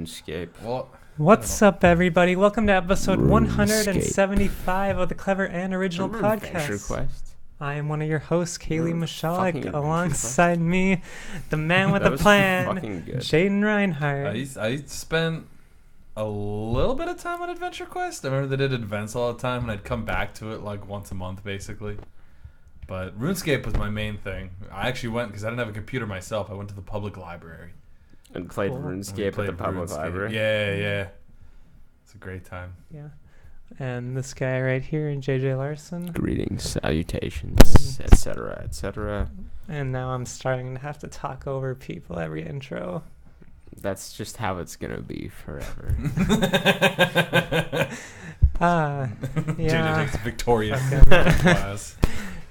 RuneScape. Well, What's up, everybody? Welcome to episode 175 of the Clever and Original Adventure Podcast. Quest. I am one of your hosts, Kayley fucking Misialek. Adventure Alongside me, the man with That a was plan, fucking good. Jayden Reinhart. I spent a little bit of time on Adventure Quest. I remember they did events all the time, and I'd come back to it like once a month, basically. But RuneScape was my main thing. I actually went, because I didn't have a computer myself, I went to the public library. And played Cool. RuneScape at the public library. Yeah. It's a great time. Yeah. And this guy right here, JJ Larson. Greetings, salutations, etc., etc. And now I'm starting to have to talk over people every intro. That's just how it's gonna be forever. JJ Yeah. takes victorious Okay. class.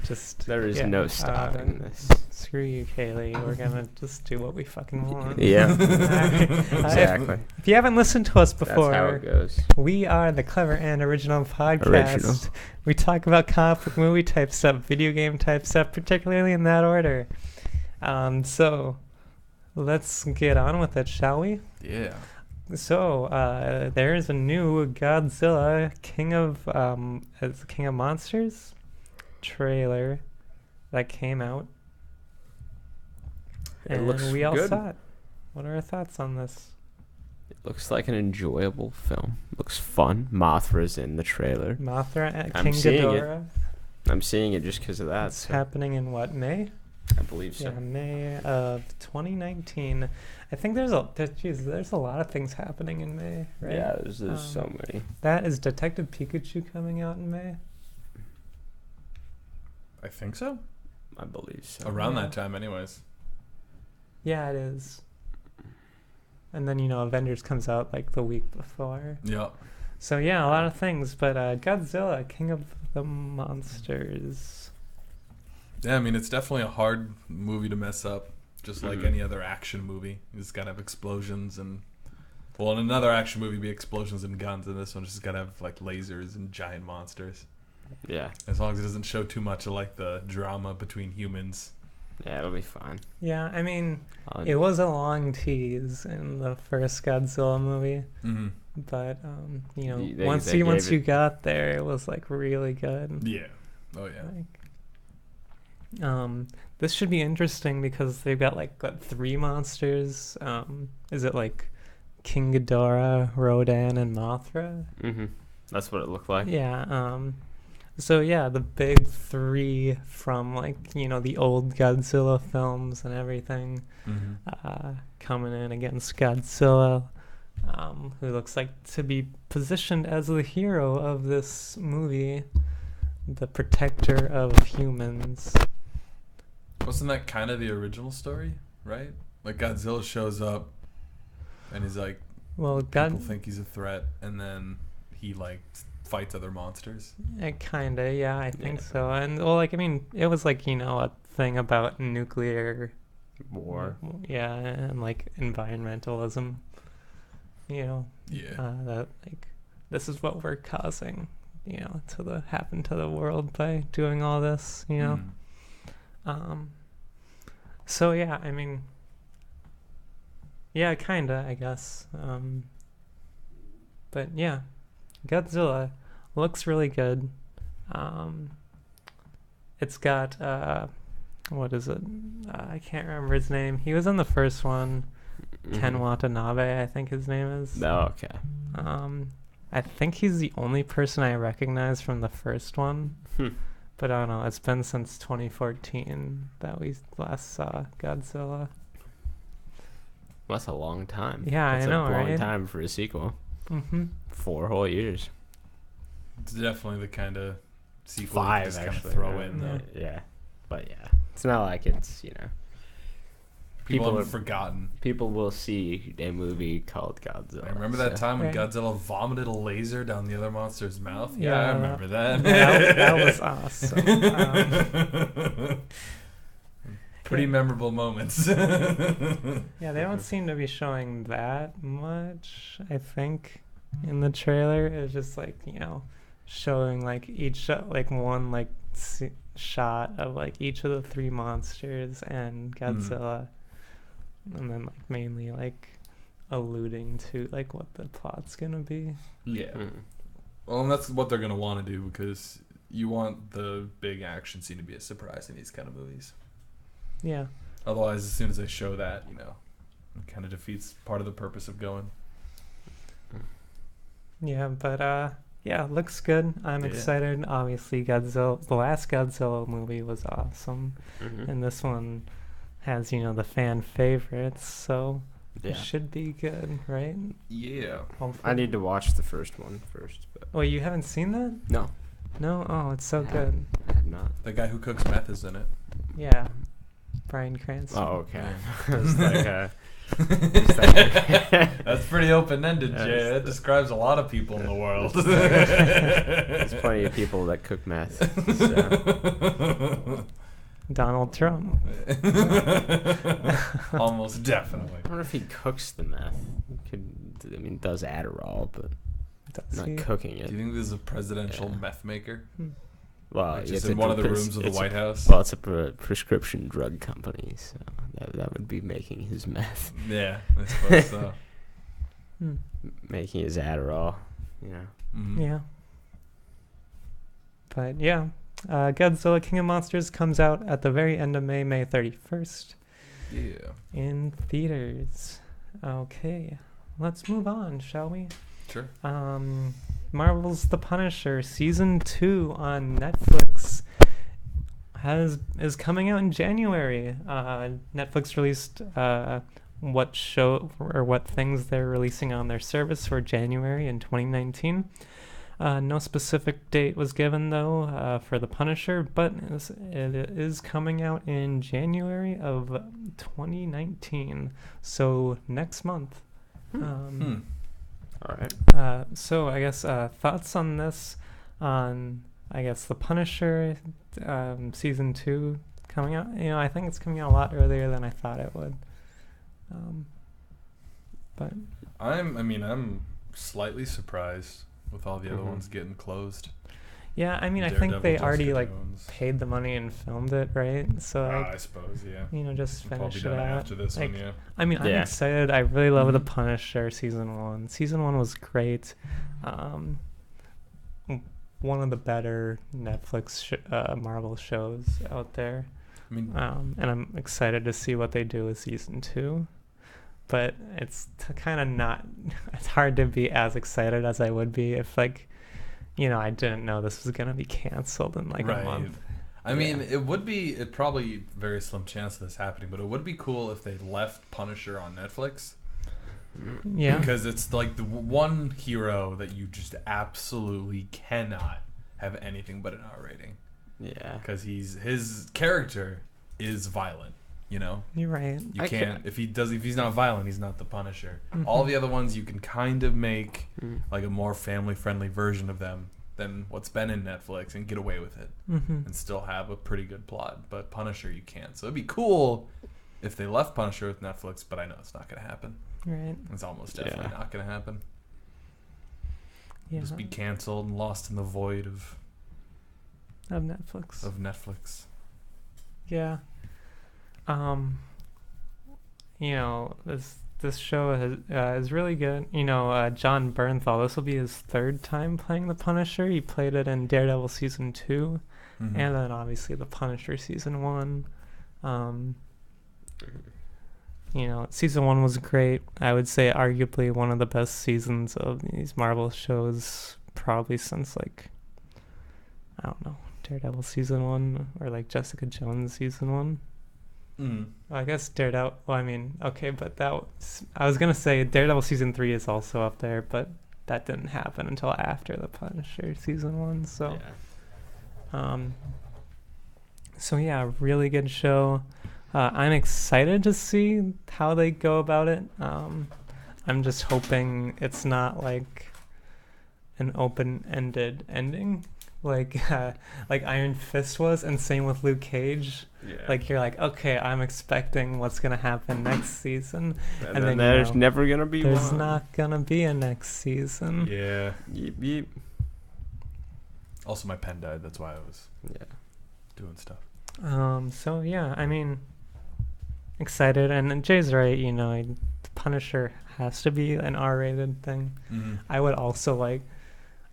Just There is no stopping this. Screw you, Kayley. We're gonna just do what we fucking want. Yeah, Alright. exactly. If you haven't listened to us That's how before, it goes. we are the Clever and Original Podcast. Original. We talk about comic book movie type stuff, video game type stuff, particularly in that order. So let's get on with it, shall we? Yeah. So there is a new Godzilla King of Monsters trailer that came out, It and looks we all good. saw it. What are our thoughts on this? It looks like an enjoyable film. Looks fun. Mothra's in the trailer. Mothra at I'm King seeing it. Ghidorah. I'm seeing it just because of that. It's So happening in what, May? I believe so. Yeah, May of 2019. I think there's a lot of things happening in May, right? Yeah, there's so many. That is Detective Pikachu coming out in May. I think so. I believe so. Around Yeah. that time, anyways. Yeah, it is. And then, Avengers comes out like the week before. Yeah. So yeah, a lot of things. But Godzilla, King of the Monsters. Yeah, I mean, it's definitely a hard movie to mess up, just like any other action movie. You just gotta have explosions and... Well, in another action movie, be explosions and guns, and this one just gotta have, like, lasers and giant monsters. Yeah. As long as it doesn't show too much of, like, the drama between humans. Yeah, it'll be fine. Yeah, I mean, I'll- it was a long tease in the first Godzilla movie, Mm-hmm. but They once gave you it- got there, it was like really good. Yeah. Oh, yeah. This should be interesting because they've got like 3 monsters. Is it like King Ghidorah, Rodan, and Mothra? Mm-hmm. That's what it looked like. Yeah. So yeah, the big 3 from the old Godzilla films and everything, Mm-hmm. coming in against Godzilla, who looks like to be positioned as the hero of this movie, the protector of humans. Wasn't that kind of the original story, right? Like, Godzilla shows up, and he's like, Well, people think he's a threat, and then he, like, fights other monsters. Kinda, yeah, I think Yeah. so. And it was like a thing about nuclear War. yeah, and like environmentalism. Yeah. That this is what we're causing, happen to the world by doing all this, Mm. So yeah, I mean, yeah, kinda, I guess. But yeah, Godzilla looks really good. It's got what is it? I can't remember his name. He was in the first one. Ken Watanabe, I think his name is. Oh, okay. I think he's the only person I recognize from the first one. But I don't know. It's been since 2014 that we last saw Godzilla. That's a long time. Yeah, That's I know, a long right? time for a sequel. Mm-hmm. 4 whole years. It's definitely the kind of sequel you 5, just kind of actually. throw in, though. Yeah. But yeah. It's not like it's, People People have forgotten. people will see a movie called Godzilla. I remember that time when Right. Godzilla vomited a laser down the other monster's mouth. Yeah, Yeah. I remember that. that was awesome. Pretty memorable moments. Yeah, they don't seem to be showing that much, I think, in the trailer. It was just showing each one shot of each of the 3 monsters and Godzilla, and then mainly alluding to like what the plot's gonna be. Yeah. Mm. Well, and that's what they're gonna want to do because you want the big action scene to be a surprise in these kind of movies. Yeah. Otherwise, as soon as they show that, it kind of defeats part of the purpose of going. Yeah, but yeah, looks good. I'm Yeah. excited. Obviously, Godzilla, the last Godzilla movie was awesome, Mhm. and this one has the fan favorites, so Yeah. it should be good, right? Yeah. Hopefully. I need to watch the first one first, but Oh, you haven't seen that? no, No. Oh, it's so I good. I have not. The guy who cooks meth is in it. Yeah, Bryan Cranston. Oh, okay. Yeah. It's like, That's pretty open-ended, Yeah, Jay. That describes a lot of people in the world. there's plenty of people that cook meth. So. Donald Trump. Almost definitely. I wonder if he cooks the meth. Does Adderall, but Does not he? cooking Do it. you think there's a presidential Yeah. meth maker? Well, Like just it's in a one of the pres- rooms of the it's a- White House? Well, it's a prescription drug company, so that would be making his meth, Yeah, I suppose so. Hmm. making his Adderall. Mhm. Yeah. But yeah, Godzilla King of Monsters comes out at the very end of May 31st Yeah. in theaters. Okay, let's move on, shall we? Sure. Marvel's The Punisher season 2 on Netflix is coming out in January. Netflix released what things they're releasing on their service for January in 2019. No specific date was given though for The Punisher, but it is coming out in January of 2019, so next month. All right. So I guess thoughts on this, on I guess The Punisher season 2 coming out. I think it's coming out a lot earlier than I thought it would. But I'm slightly surprised with all the other Mhm. ones getting closed. yeah, I think Daredevil, they already Jessica like Jones. paid the money and filmed it, right? So I suppose, yeah. just We'll probably finish be it done out. after this Like, one, yeah. I'm Yeah. excited. I really love The Mhm. Punisher season 1. Season 1 was great. One of the better Netflix Marvel shows out there. I mean, And I'm excited to see what they do with season 2. But it's kind of not. It's hard to be as excited as I would be if I didn't know this was gonna be canceled in like a month. I mean, it probably very slim chance of this happening, but it would be cool if they left Punisher on Netflix. Yeah. Because it's like the one hero that you just absolutely cannot have anything but an R rating. Yeah. Because his character is violent, You're right. You I can't if he's not violent, he's not the Punisher. Mhm. All the other ones you can kind of make Mm. like a more family friendly version of them than what's been in Netflix and get away with it Mm-hmm. and still have a pretty good plot. But Punisher you can't. So it'd be cool if they left Punisher with Netflix, but I know it's not gonna happen. Right. It's almost definitely Yeah. not gonna happen. Yeah. Just be canceled and lost in the void of Netflix. Netflix. Yeah. This show is really good. John Bernthal. This will be his third time playing the Punisher. He played it in Daredevil season 2, Mhm. and then obviously the Punisher season 1. Season 1 was great. I would say arguably one of the best seasons of these Marvel shows, probably since I don't know, Daredevil season 1 or Jessica Jones season 1. Mhm. Well, I guess Daredevil. Well, okay, but I was gonna say Daredevil season 3 is also up there, but that didn't happen until after the Punisher season 1. So, so yeah, really good show. I'm excited to see how they go about it. I'm just hoping it's not like an open-ended ending, like Iron Fist was, and same with Luke Cage. Yeah. You're okay, I'm expecting what's gonna happen next season, And then there's never gonna be there's one. not gonna be a next season. Yeah. Yeep, yeep. Also, my pen died. That's why I was Yeah. doing stuff. So yeah, excited, and Jay's right. The Punisher has to be an R-rated thing. Mm-hmm. I would also like.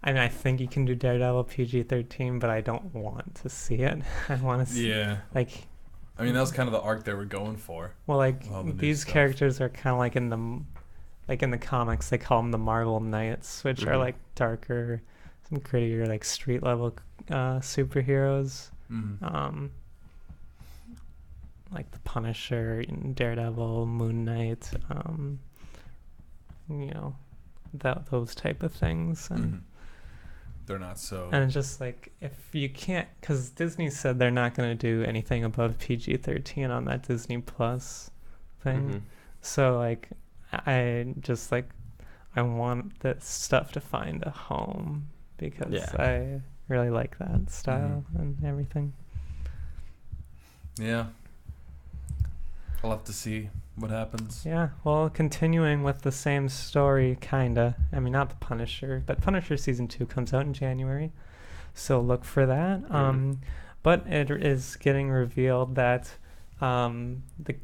I mean, I think you can do Daredevil PG-13, but I don't want to see it. I want to see like. I mean, that was kind of the arc they were going for. Well, like All the new these stuff. characters are kind of like in the comics, they call them the Marvel Knights, which are Mhm. like darker, some grittier, like street level superheroes. Mm-hmm. Like the Punisher, Daredevil, Moon Knight, those type of things. And, Mm-hmm. They're not so. and it's just like, if you can't, because Disney said they're not going to do anything above PG-13 on that Disney Plus thing. Mhm. So like, I just like, I want that stuff to find a home because Yeah. I really like that style and everything. Yeah. I'll have to see what happens. Yeah, well, continuing with the same story, kinda. I mean, not the Punisher, but Punisher season 2 comes out in January, so look for that. But it is getting revealed that the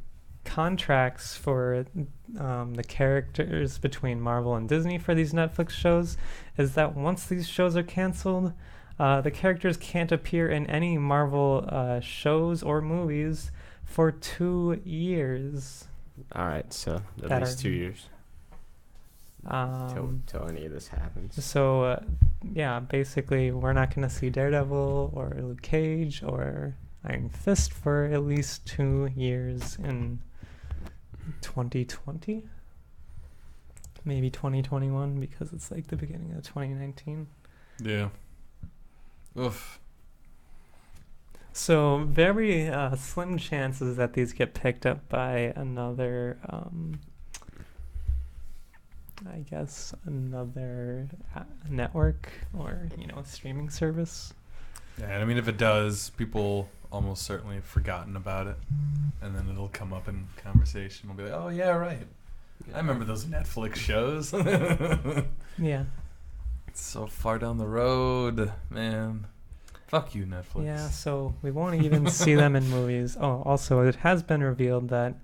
contracts for the characters between Marvel and Disney for these Netflix shows is that once these shows are canceled, the characters can't appear in any Marvel shows or movies for 2 years. All right, so at That least are- 2 years Um, till any of this happens. so, yeah, basically, we're not going to see Daredevil or Luke Cage or Iron Fist for at least 2 years in 2020. Maybe 2021 because it's like the beginning of 2019. Yeah. Oof. So very slim chances that these get picked up by another, I guess, another network or, streaming service. Yeah, and I mean, if it does, people almost certainly have forgotten about it. And then it'll come up in conversation. We'll be like, oh, yeah, right. I remember those Netflix shows. Yeah. It's so far down the road, man. Fuck you, Netflix. Yeah, so we won't even see them in movies. Oh, also, it has been revealed that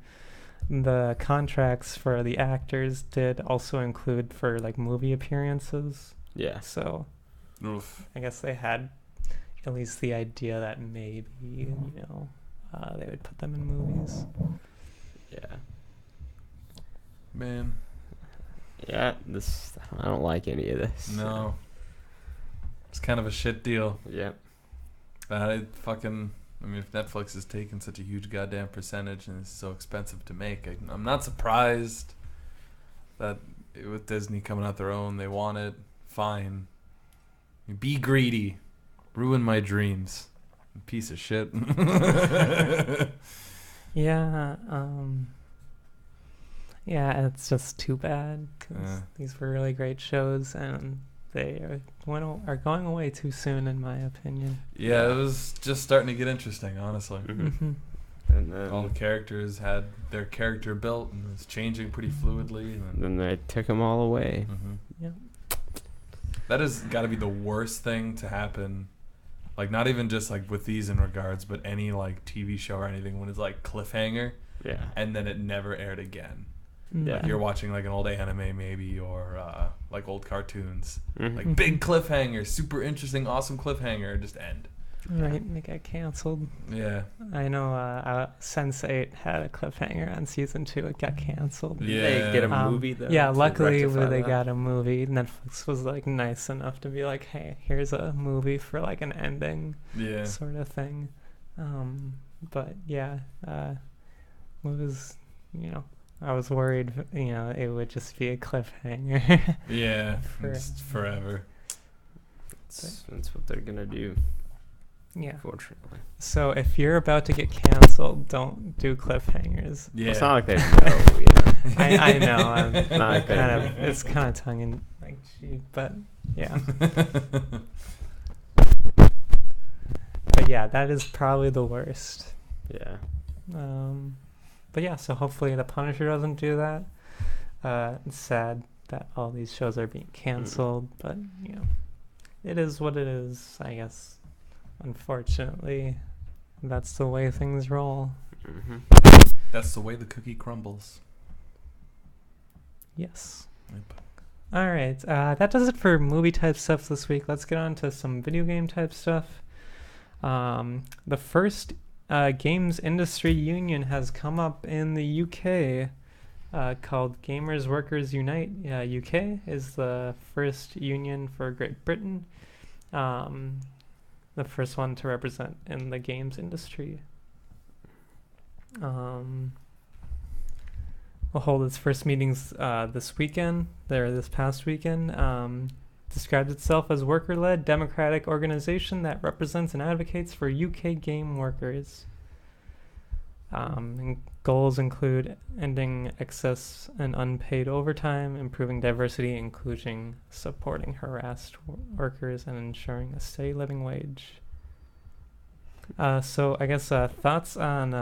the contracts for the actors did also include for, like, movie appearances. Yeah. So Oof. I guess they had at least the idea that maybe, they would put them in movies. Yeah. Man. Yeah, I don't like any of this. No. It's kind of a shit deal. Yep. If Netflix is taking such a huge goddamn percentage and it's so expensive to make, I'm not surprised that with Disney coming out their own, they want it. Fine. Be greedy. Ruin my dreams. Piece of shit. Yeah, yeah, it's just too bad because these were really great shows and they are going away too soon, in my opinion. Yeah, it was just starting to get interesting, honestly. Mm-hmm. And then, All the characters had their character built and it was changing pretty fluidly. And then they took them all away. mm-hmm. Yeah. That has got to be the worst thing to happen. Like, not even just like with these in regards, but any like TV show or anything when it's like cliffhanger Yeah. and then it never aired again. Yeah. Like you're watching like an old anime maybe or like old cartoons. Mhm. Like big cliffhanger, super interesting, awesome cliffhanger, just end. Right, they got canceled. Yeah. I know Sense8 had a cliffhanger on season 2. It got canceled. Did they get a Um, movie though? Yeah, to luckily rectify they that? got a movie. Netflix was like nice enough to be like, hey, here's a movie for like an ending Yeah. sort of thing. But yeah, it was, I was worried, it would just be a cliffhanger. Yeah. For- Just forever. That's what they're gonna do, Yeah. fortunately. So if you're about to get canceled, don't do cliffhangers. Yeah. It's not like they know, you know. I know. I'm Not like they know. it's kind of tongue in cheek, but yeah. But yeah, that is probably the worst. Yeah. But yeah, so hopefully the Punisher doesn't do that. It's sad that all these shows are being canceled, but it is what it is, I guess. Unfortunately, that's the way things roll. Mm-hmm. That's the way the cookie crumbles. Yes. Yep. All right. That does it for movie type stuff this week. Let's get on to some video game type stuff. The first games industry union has come up in the UK, called Gamers Workers Unite. UK is the first union for Great Britain, the first one to represent in the games industry. Will hold its first meetings this past weekend. Describes itself as worker-led democratic organization that represents and advocates for UK game workers. And goals include ending excess and unpaid overtime, improving diversity, including supporting harassed workers, and ensuring a steady living wage. So I guess thoughts on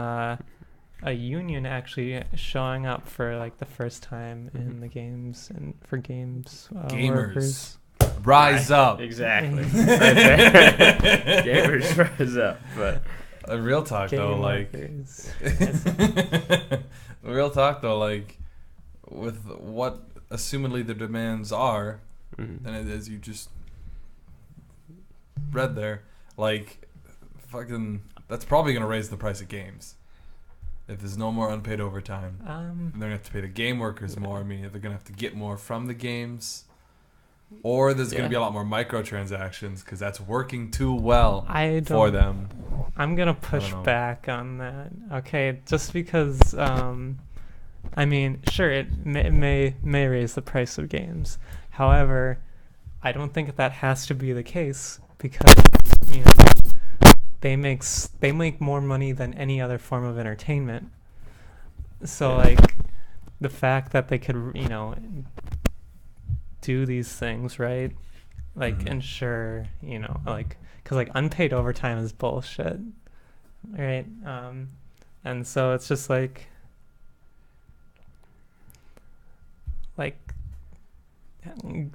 a union actually showing up for like the first time in the games and for games Gamers. workers. Rise up. Exactly. Right there. Gamers rise up. But Real talk though, Game like workers. real talk though, like with what assumedly the demands are, and as you just read there, like fucking, that's probably gonna raise the price of games. If there's no more unpaid overtime, they're gonna have to pay the game workers more. I mean, they're gonna have to get more from the games, or there's gonna be a lot more microtransactions because that's working too well for them. I'm gonna push back on that. Okay, just because I mean, sure, it may raise the price of games. However, I don't think that has to be the case because they make more money than any other form of entertainment. So like the fact that they could do these things, right? Like ensure, like, because like unpaid overtime is bullshit, right? And so it's just like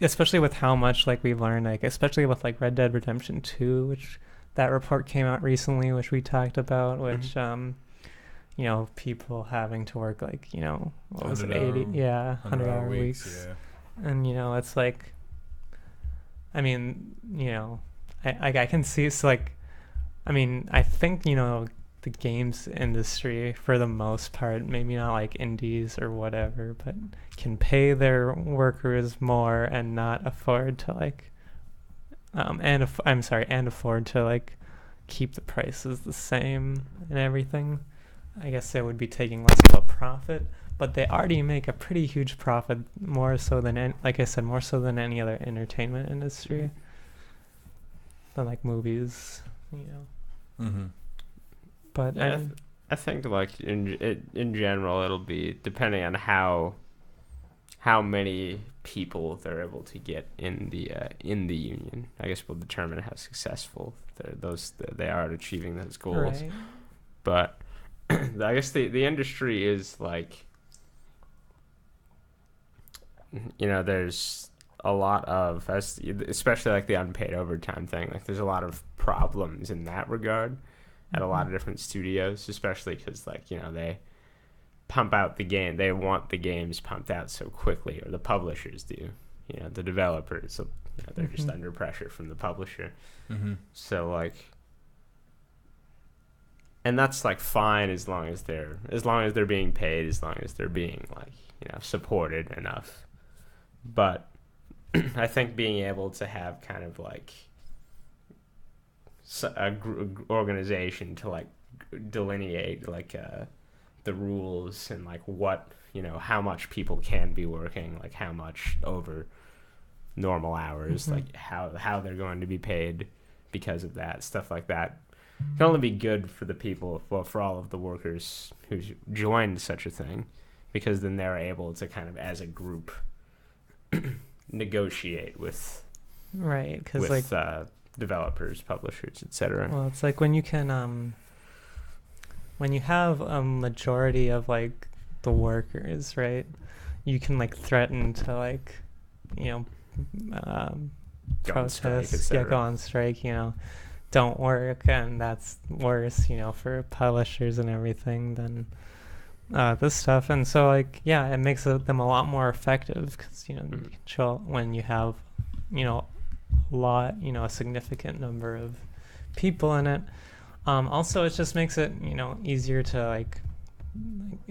especially with how much like we've learned, like especially with like Red Dead Redemption 2, which that report came out recently, which we talked about, which people having to work like what was it, 100-hour weeks. And it's like, I mean, I can see it's like, I mean, I think the games industry for the most part, maybe not like indies or whatever, but can pay their workers more and not afford to like and afford to like keep the prices the same and everything. I guess they would be taking less of a profit, but they already make a pretty huge profit, more so than like I said, more so than any other entertainment industry, than like movies, But I think like in general, it'll be depending on how many people they're able to get in the union. I guess will determine how successful they are at achieving those goals. Right. But I guess the industry is like, there's a lot of, especially like the unpaid overtime thing. Like there's a lot of problems in that regard at a lot of different studios, especially because like they pump out the game. They want the games pumped out so quickly, or the publishers do. The developers, they're just under pressure from the publisher. So like, and that's like fine as long as they're being paid, as long as they're being like supported enough. But I think being able to have kind of like a organization to like delineate like the rules and like what how much people can be working, like how much over normal hours, like how they're going to be paid because of that, stuff like that can only be good for the people, for all of the workers who joined such a thing, because then they're able to kind of as a group negotiate with with developers, publishers, etc. Well, it's like when you can when you have a majority of like the workers, right, you can like threaten to like protest, go on strike, don't work, and that's worse for publishers and everything than this stuff, and so like it makes them a lot more effective because you can show when you have a lot, a significant number of people in it. Also, it just makes it easier to like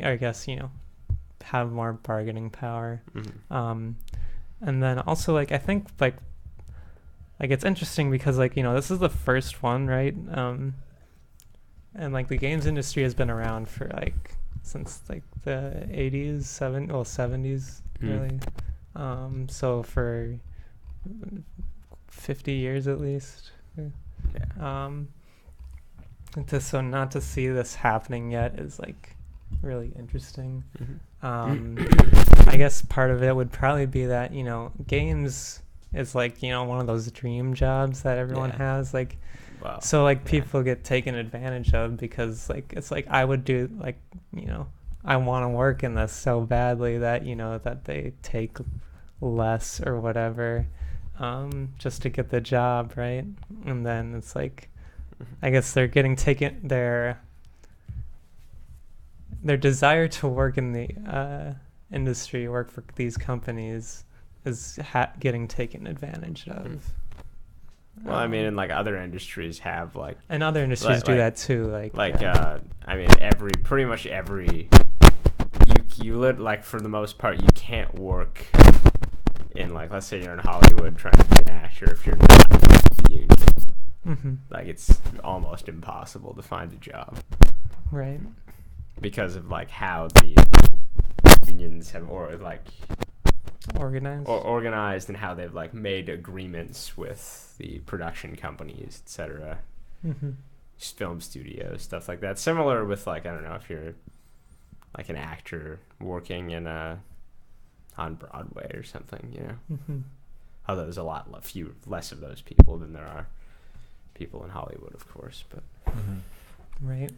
I guess have more bargaining power. And then also like I think like it's interesting because like this is the first one, right? And like the games industry has been around for like since like the 80s, 70s really. So for 50 years at least. So not to see this happening yet is like really interesting. I guess part of it would probably be that games is like one of those dream jobs that everyone has, like so like people get taken advantage of because like it's like I would do like I want to work in this so badly that that they take less or whatever just to get the job, right? And then it's like I guess they're getting taken their desire to work in the industry, work for these companies is getting taken advantage of. Well, I mean, and like other industries have like, and other industries do that too. I mean, pretty much every, you like for the most part, you can't work in like, let's say you're in Hollywood trying to be an actor if you're not in the union. Like it's almost impossible to find a job. Right. Because of like how the unions have organized and how they've like made agreements with the production companies, etc. Film studios, stuff like that. Similar with like, I don't know if you're like an actor working in on Broadway or something, Although there's a lot less of those people than there are people in Hollywood, of course, but right.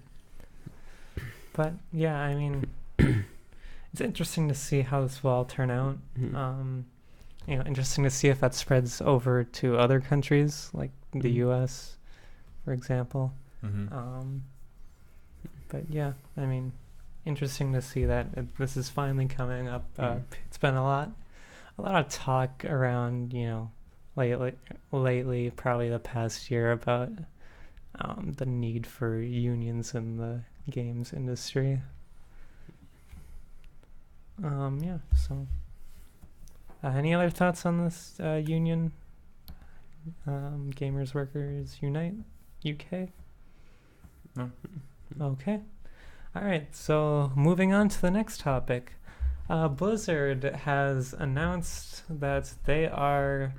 But yeah, I mean, it's interesting to see how this will all turn out. Interesting to see if that spreads over to other countries like the U.S., for example. But yeah, I mean, interesting to see that this is finally coming up. It's been a lot of talk around, lately, probably the past year about the need for unions in the games industry. So any other thoughts on this union? Gamers Workers Unite UK? No. Okay. All right, so moving on to the next topic. Blizzard has announced that they are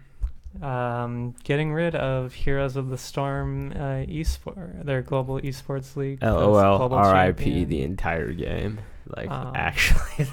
getting rid of Heroes of the Storm their global esports league. LOL, RIP the entire game. Like, actually.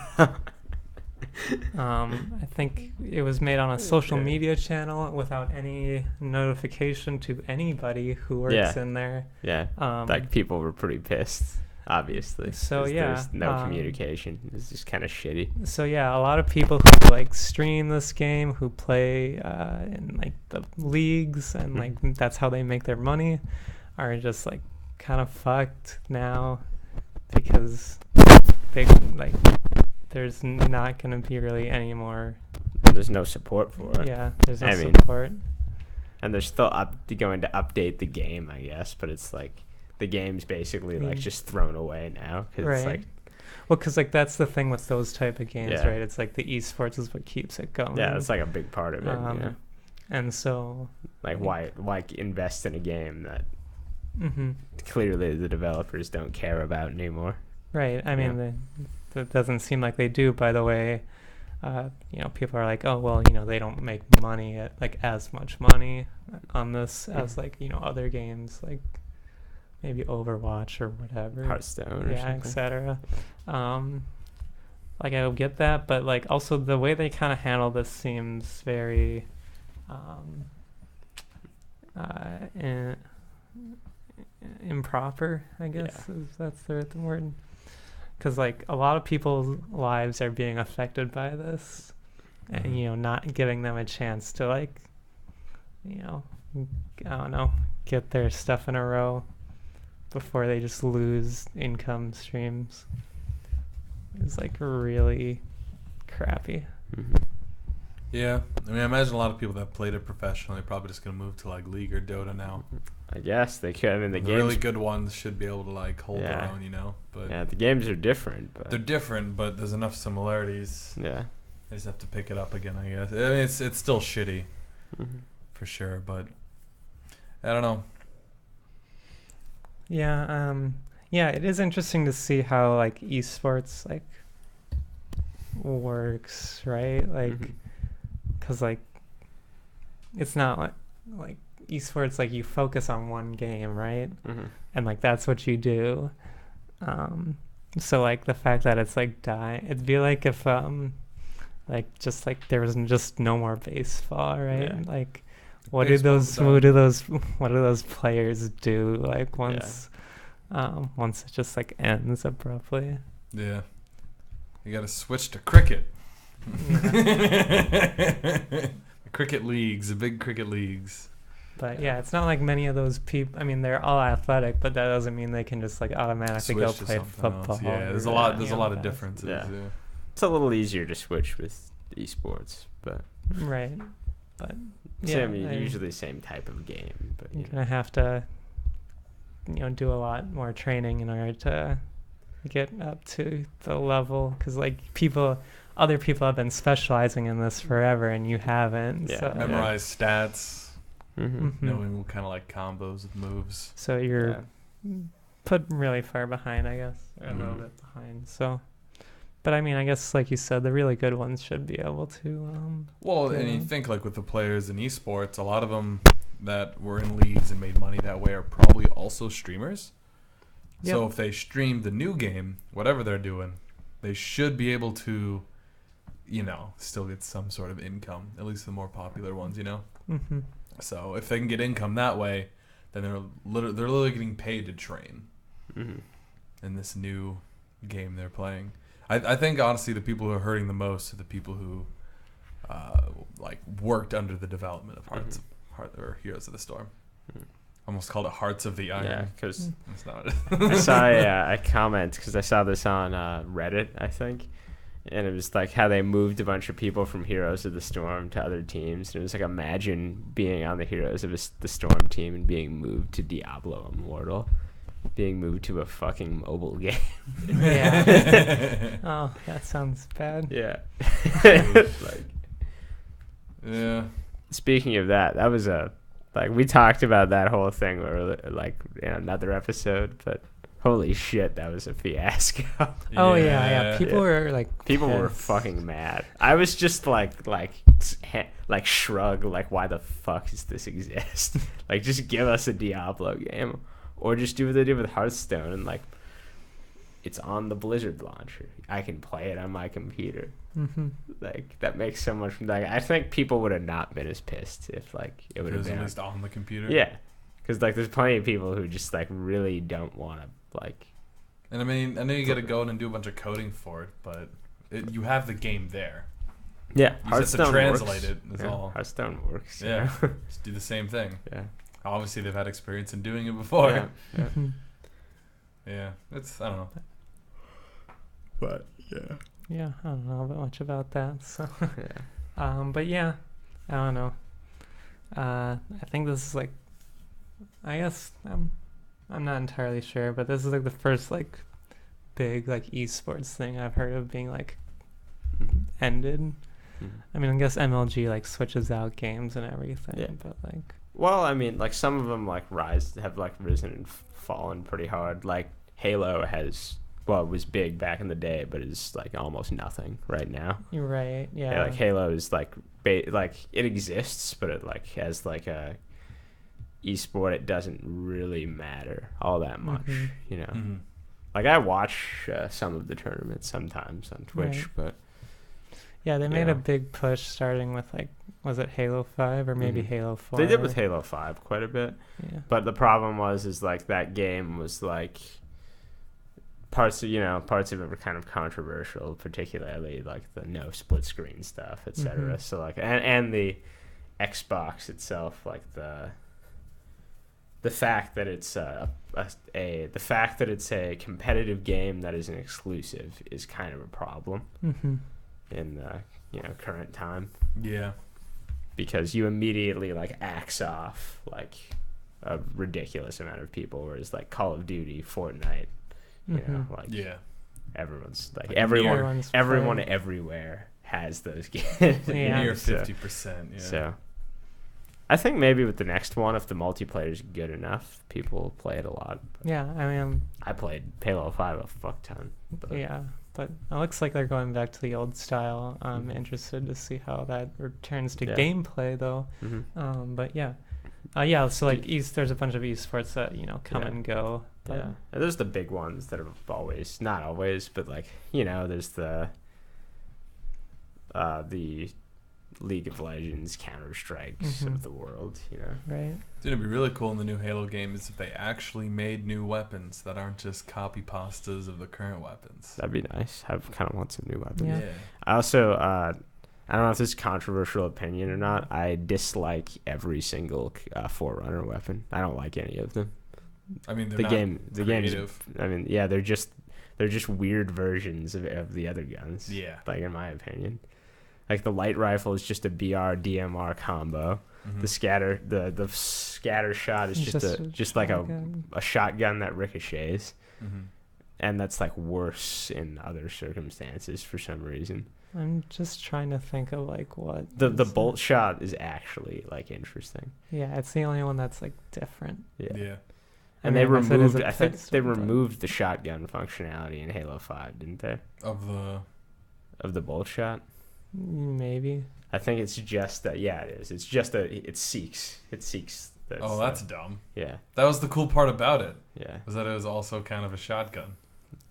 I think it was made on a social media channel without any notification to anybody who works in there. Yeah, like people were pretty pissed. Obviously, so there's no communication. It's just kind of shitty. So yeah, a lot of people who like stream this game, who play in like the leagues, and like that's how they make their money, are just like kind of fucked now because they like there's not gonna be really any more. There's no support for it. Yeah, there's no support. And they're still going to update the game, I guess, but it's like. The game's basically like just thrown away now. Right. It's like, well, because like that's the thing with those type of games, right? It's like the esports is what keeps it going. Yeah, it's like a big part of it. And so, like, why invest in a game that clearly the developers don't care about anymore? Right. I mean, that doesn't seem like they do. By the way, people are like, oh well, they don't make money as much money on this as like other games like. Maybe Overwatch or whatever. Hearthstone or something. etc. Like I would get that, but like also the way they kind of handle this seems very improper, I guess. If that's the word. Because like a lot of people's lives are being affected by this, and not giving them a chance to like, I don't know, get their stuff in a row before they just lose income streams. is like really crappy. Mm-hmm. Yeah, I mean, I imagine a lot of people that played it professionally are probably just gonna move to like League or Dota now. I guess they could. I mean, the games, really good ones should be able to like hold their own, you know. But yeah, the games are different. But they're different, but there's enough similarities. yeah, I just have to pick it up again, I guess. I mean, it's still shitty, mm-hmm. for sure, but I don't know. Yeah, yeah, it is interesting to see how like esports like works, right? Like, Mhm. cause like it's not like esports like you focus on one game, right? Mm-hmm. And like that's what you do. So like the fact that it's like it'd be like if like just like there was just no more baseball, right? Yeah. Like what do those players do like once it just like ends abruptly? Yeah, you got to switch to cricket. Cricket leagues, the big cricket leagues. But yeah, it's not like many of those people. I mean, they're all athletic, but that doesn't mean they can just like automatically Switch go to play something football. else. Yeah, there's a or, lot. There's you a know, lot of bas- differences. Yeah. Yeah. It's a little easier to switch with esports, but Right, but I mean, usually same type of game. But you're gonna have to, do a lot more training in order to get up to the level, because like other people have been specializing in this forever, and you haven't. Yeah. So, Memorize stats, Mm-hmm. Mhm. knowing what kind of like combos with moves. So you're put really far behind, I guess, or a little Mhm. bit behind. So, but I mean, I guess like you said, the really good ones should be able to. Well, and you Yeah. think like with the players in esports, a lot of them that were in leagues and made money that way are probably also streamers. So Yep. if they stream the new game, whatever they're doing, they should be able to, still get some sort of income. At least the more popular ones, Mm-hmm. So if they can get income that way, then they're literally getting paid to train Mm-hmm. in this new game they're playing. I think honestly the people who are hurting the most are the people who worked under the development of or Heroes of the Storm. Mhm. Almost called it Hearts of the Iron. Yeah, because It's not. I saw a comment, because I saw this on Reddit, I think, and it was like how they moved a bunch of people from Heroes of the Storm to other teams, and it was like, imagine being on the Heroes of the Storm team and being moved to Diablo Immortal, being moved to a fucking mobile game. Yeah. Oh, that sounds bad. Yeah. Yeah. Speaking of that was we talked about that whole thing in another episode, but holy shit, that was a fiasco. Oh yeah. People were like. People were pissed. fucking mad. I was just like shrug, like, why the fuck does this exist? Like, just give us a Diablo game, or just do what they did with Hearthstone, and like, it's on the Blizzard launcher. I can play it on my computer. Mm-hmm. Like, that makes so much. Like, I think people would have not been as pissed if like it would It have was at been least on the computer. Yeah, because like there's plenty of people who just like really don't want to like. And I mean, I know you got to go in and do a bunch of coding for it, but you have the game there. Yeah, You just have to translate it. That's Yeah, all. Hearthstone works. Yeah. Just do the same thing. Yeah. Obviously, they've had experience in doing it before. Yeah. Yeah. Mm-hmm. Yeah. It's, I don't know. But yeah. Yeah, I don't know much about that. So, Yeah. but yeah, I don't know. I think this is like, I guess I'm not entirely sure, but this is like the first like big like esports thing I've heard of being like ended. Mhm. I mean, I guess MLG like switches out games and everything, Yeah. but like, Well, I mean, like some of them like have like risen and fallen pretty hard. Like Halo was big back in the day, but is like almost nothing right now. you're right. Yeah. Yeah, like Halo is like like it exists, but it like has like a esport. It doesn't really matter all that much, Mhm. you know. Mm-hmm. Like I watch some of the tournaments sometimes on Twitch, Right. but Yeah, they made Yeah. a big push starting with like, was it Halo 5 or maybe Mhm. Halo 4? they did with Halo 5 quite a bit. Yeah. But the problem is like that game was like parts of it were kind of controversial, particularly like the no split screen stuff, etc. Mhm. So like and the Xbox itself, like the fact that it's the fact that it's a competitive game that is an exclusive is kind of a problem in the current time. Yeah. Because you immediately like axe off like a ridiculous amount of people, whereas like Call of Duty, Fortnite, like everyone's like everyone everywhere has those games. Near 50%. Yeah. So I think maybe with the next one, if the multiplayer is good enough, people will play it a lot. But Yeah, I mean, I played Halo 5 a fuck ton. But but it looks like they're going back to the old style. I'm interested to see how that returns to gameplay, though. But so like there's a bunch of esports that come and go. But And there's the big ones that have always, not always, but like there's the League of Legends, Counter-Strikes of the world, Right. It'd be really cool in the new Halo game is if they actually made new weapons that aren't just copy pastas of the current weapons. That'd be nice. I kind of want some new weapons. Yeah. I also, I don't know if this is a controversial opinion or not. I dislike every single Forerunner weapon. I don't like any of them. I mean, The game's, I mean, yeah, they're just weird versions of the other guns. Yeah. Like in my opinion. Like the light rifle is just a BR DMR combo. The scatter shot is just like a shotgun that ricochets, and that's like worse in other circumstances for some reason. I'm just trying to think of like what The bolt shot is actually like interesting. Yeah, it's the only one that's like different. Yeah. And I mean, I think they removed the shotgun functionality in Halo 5, didn't they? Of the bolt shot. Maybe. I think it's just that. Yeah, it is. It's just it seeks. That's dumb. Yeah. That was the cool part about it. Yeah. Was that it was also kind of a shotgun.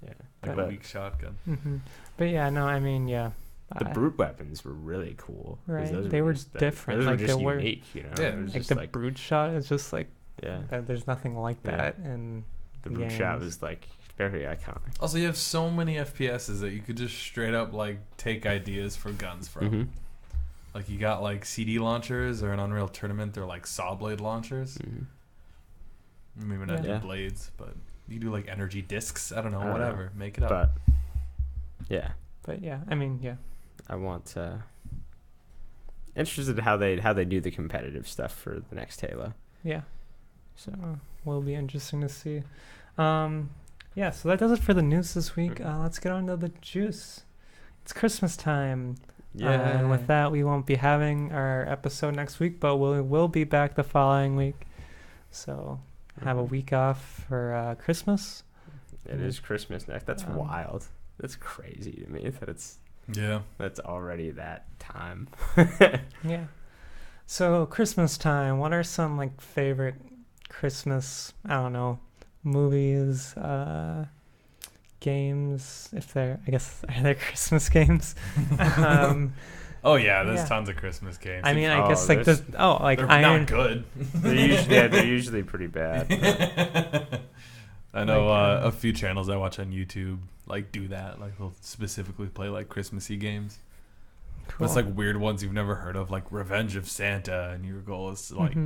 Yeah. Like a weak shotgun. But yeah, no, I mean, yeah. The brute weapons were really cool. Right. Those They were just, different. Those like were just they were unique, Yeah. It was like just the brute shot is just like there's nothing like that in the brute shot was like very iconic. Also, you have so many FPSs that you could just straight up like take ideas for guns from. Like you got like CD launchers, or in Unreal Tournament they're like saw blade launchers. Maybe not do blades, but you do like energy discs. I don't know, whatever. Make it up. But yeah. But yeah, I mean, yeah. I want interested in how they do the competitive stuff for the next Halo. Yeah. So will be interesting to see. Yeah, so that does it for the news this week. Let's get on to the juice. It's Christmas time. Yeah. And with that, we won't be having our episode next week, but we'll be back the following week. So have a week off for Christmas. It is Christmas next. That's wild. That's crazy to me that it's that's already that time. Yeah. So Christmas time. What are some like favorite Christmas? I don't know. Movies, games, if they're, I guess, are there Christmas games? Oh yeah, there's tons of Christmas games. I mean, I guess like this. Oh, like they're Iron. not good. They're usually pretty bad. I know a few channels I watch on YouTube like do that. Like they'll specifically play like Christmassy games. Cool. But it's like weird ones you've never heard of, like Revenge of Santa, and your goal is to like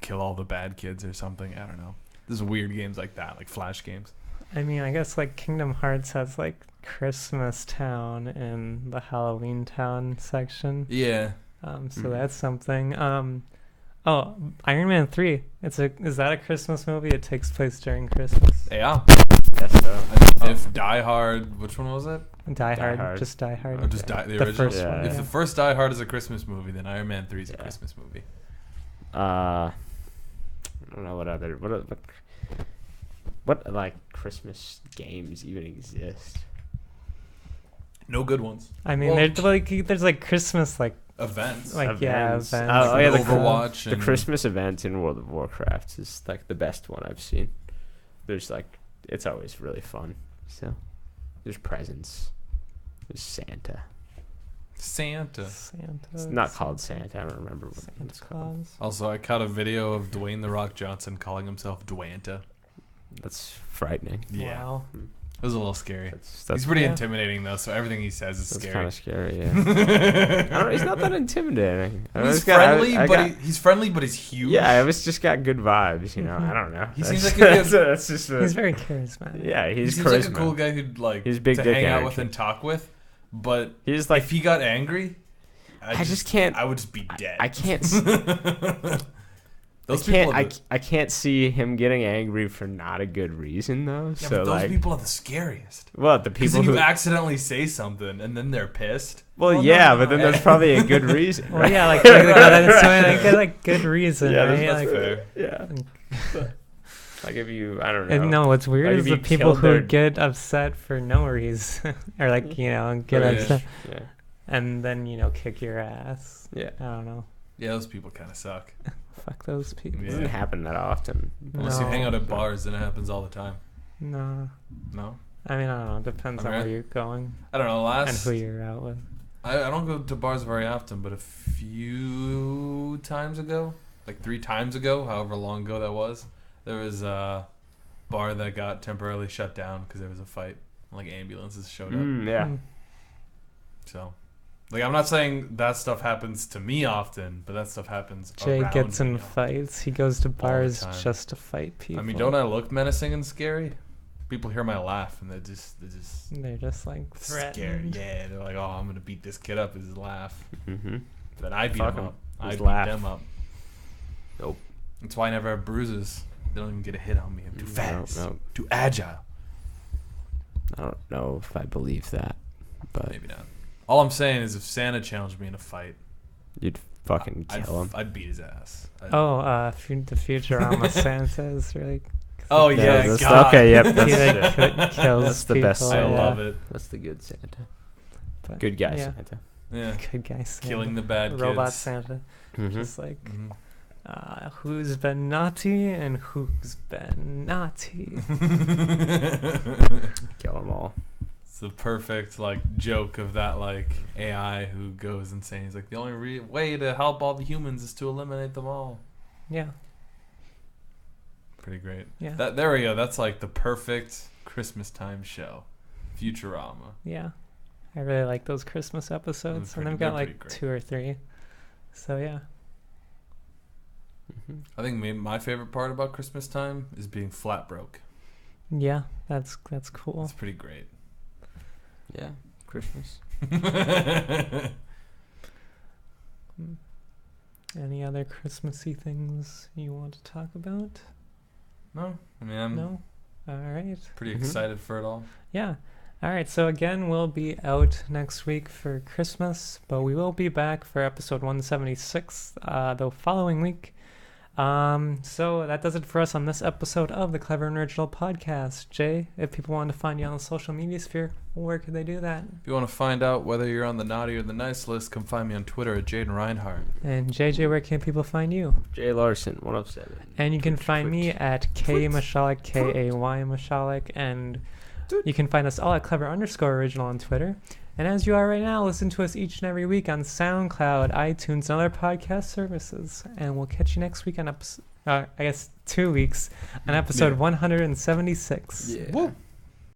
kill all the bad kids or something. I don't know. There's weird games like that, like Flash games. I mean, I guess like Kingdom Hearts has like Christmas Town in the Halloween Town section. Yeah. So that's something. Oh, Iron Man 3. Is that a Christmas movie? It takes place during Christmas. Yeah. Yes, so. If Die Hard, which one was it? Die Hard. Just Die Hard. Or just the original. First one. If the first Die Hard is a Christmas movie, then Iron Man 3 is a Christmas movie. I don't know what like Christmas games even exist. No good ones. I mean, there's like Christmas like events. Like events. Oh yeah, Overwatch. The Christmas event in World of Warcraft is like the best one I've seen. There's like it's always really fun. So there's presents. There's Santa. It's not called Santa. I don't remember what it's called. Also, I caught a video of Dwayne "The Rock" Johnson calling himself Dwanta. That's frightening. Yeah. Wow. It was a little scary. That's He's pretty intimidating though, so everything he says is That's scary. kind of scary. Yeah. I don't, he's not that intimidating. He's friendly, he's friendly, but he's huge. Yeah, I was just got good vibes. You know, I don't know. He seems like that's just. He's very charismatic. Yeah, he he's seems charisma. like a cool guy who'd like He's big to dick hang out energy. with and talk with. But He's like, if he got angry, I just can't. I would just be dead. I can't. Those people. I can't see him getting angry for not a good reason though. Yeah, so but those like, people are the scariest. well, the Because people then who you accidentally say something and then they're pissed. Well, yeah, but then there's probably a good reason. Well, Right? yeah, like that's why, like good reason, Yeah, right? that's Like, fair. Yeah. Like if you, I don't know. and no, what's weird Like, is if the you people killed who their- get upset for no reason, or like get Right. upset, Yeah. and then kick your ass. Yeah. I don't know. Yeah, those people kind of suck. Fuck those people. It Yeah. doesn't happen that often. Unless you No. hang out at bars, then it happens all the time. No. No? I mean, I don't know. It depends on Okay. where you're going I don't know. and who you're out with. I don't go to bars very often, but a few times ago, like 3 times ago, however long ago that was, there was a bar that got temporarily shut down because there was a fight. Like ambulances showed up. Yeah. Mm. So, like, I'm not saying that stuff happens to me often, but that stuff happens Jay around gets me in often. fights. He goes to bars time. just to fight people. I mean, don't I look menacing and scary? People hear my laugh and they're just They're just like scared. threatened. Yeah, they're like, oh, I'm gonna beat this kid up with his laugh. Mm-hmm. Then I beat Fuck him him. up. I His beat laugh. them up. Nope. That's why I never have bruises. They don't even get a hit on me. I'm too fast, No, too agile. I don't know if I believe that, but Maybe not. All I'm saying is, if Santa challenged me in a fight, you'd fucking kill him. I'd beat his ass. Oh, the Futurama Santa is really. Oh Yeah, yeah, that's- God. okay, yep, He that's, like kills That's the best people, I Santa. love it. that's the good Santa. But, Good guy yeah. Santa. Yeah, Good guy Santa. killing the bad Robot kids. Santa. Mm-hmm. Just like Mhm. who's been naughty and who's been naughty. Kill them all. It's the perfect joke of that AI who goes insane. He's like, the only way to help all the humans is to eliminate them all. Yeah. Pretty great. Yeah. There we go. That's like the perfect Christmas time show. Futurama. Yeah. I really like those Christmas episodes, and I've got they're pretty like great. 2 or 3. So yeah. Mm-hmm. I think my favorite part about Christmas time is being flat broke. Yeah, that's cool. It's pretty great. Yeah, Christmas. Any other Christmassy things you want to talk about? No, I mean I'm No? All right. pretty Mhm. excited for it all. Yeah. All right. So again, we'll be out next week for Christmas, but we will be back for episode 176 the following week. So that does it for us on this episode of the Clever and Original Podcast. Jay, if people want to find you on the social media sphere, where could they do that? If you want to find out whether you're on the naughty or the nice list, come find me on Twitter at Jayden Reinhart. And JJ, where can people find you? Jay Larson, 107. And you can Twitch, find me Twitch. at K Misialek, Kay Misialek, and you can find us all at Clever_Original on Twitter. And as you are right now, listen to us each and every week on SoundCloud, iTunes, and other podcast services. And we'll catch you next week on 2 weeks on episode 176. Yeah. Woo!